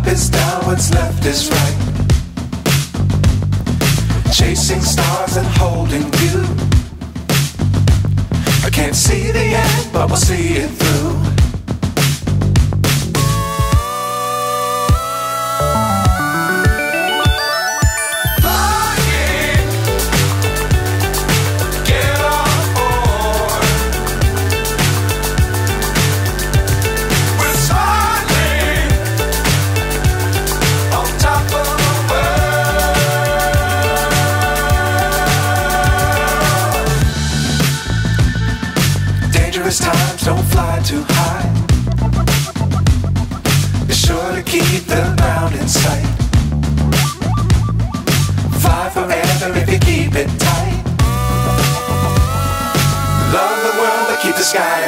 is down, what's left is right. Chasing stars and holding you. I can't see the end, but we'll see it through. Times don't fly too high. Be sure to keep the ground in sight. Fly forever if you keep it tight. Love the world but keep the sky